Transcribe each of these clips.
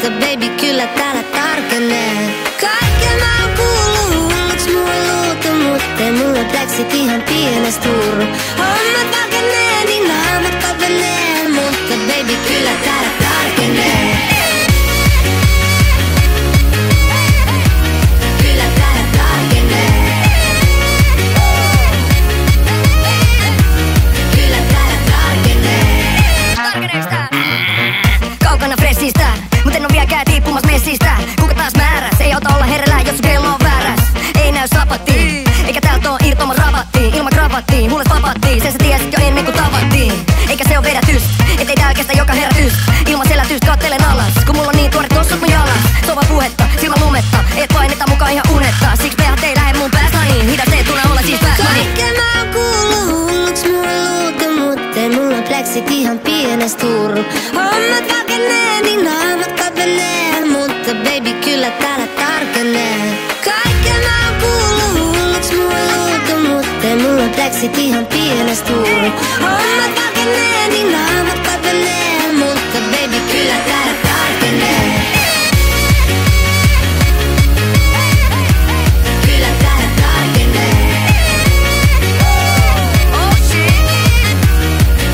mutta baby kyllä täällä tarkenee. Kaiken mä oon kuullut, hulluks mua luutu, mutta ei mulla pleksit ihan pienestä hurru. Hommat valkenee, niin naamat kovenee, mutta baby kyllä täällä tarkenee. Kyllä täällä tarkenee. Kyllä täällä tarkenee. Tarkeneeks tää? Kaukana fressistä, mut en oo vieläkään tiippumas messistä. Kuka taas määräs? Ei auta olla hereillä, jos sun kello on vääräs. Ei näy sapattiin, eikä täältä oo irtomas ravattiin. Ilman kravattiin, mulle vapattiin, sen sä tiesit jo ennen kuin tavattiin. Eikä se oo vedätys, ettei täällä kestä joka herätys. Ilman selätystä kattelen alas, kun mulla on niin tuoret tossut mun jalas. Sova puhetta, silmä lumetta, et paineta mukaan ihan unetta. Siks pehat ei lähe mun päästä niin hidas, ei tunne olla siis päästä niin. Kaiken mä oon kuullut, hulluks mua luutu, mut ei mulla pleksit ihan pienestä hurru. Hommat valkenee, niin naamat kapenee, mutta baby kyllä täällä tarkenee. Kaiken mä oon kuullut, hulluks mua luutu, mut ei mulla pleksit ihan pienestä hurru. Hommat valkenee, niin naamat kapenee, mutta baby kyllä täällä tarkenee. Kyllä täällä tarkenee. Oh shit.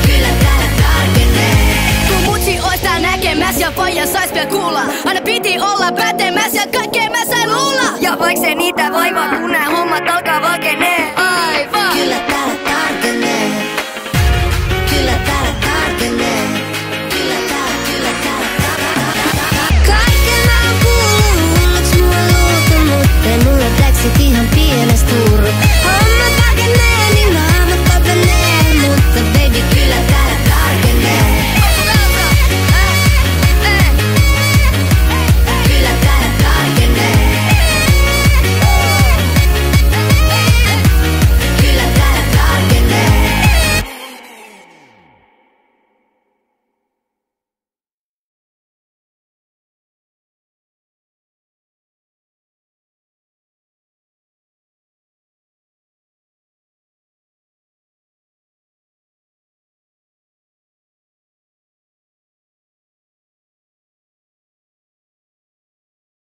Kyllä täällä tarkenee. Kun mutsi ois tää näkemäs ja faija sais vielä kuulla. Aina piti olla pätemäs ja kaikkea mä sain luulla. Ja vaiks ei niitä vaivaa, kun nää hommat alkaa valkenee.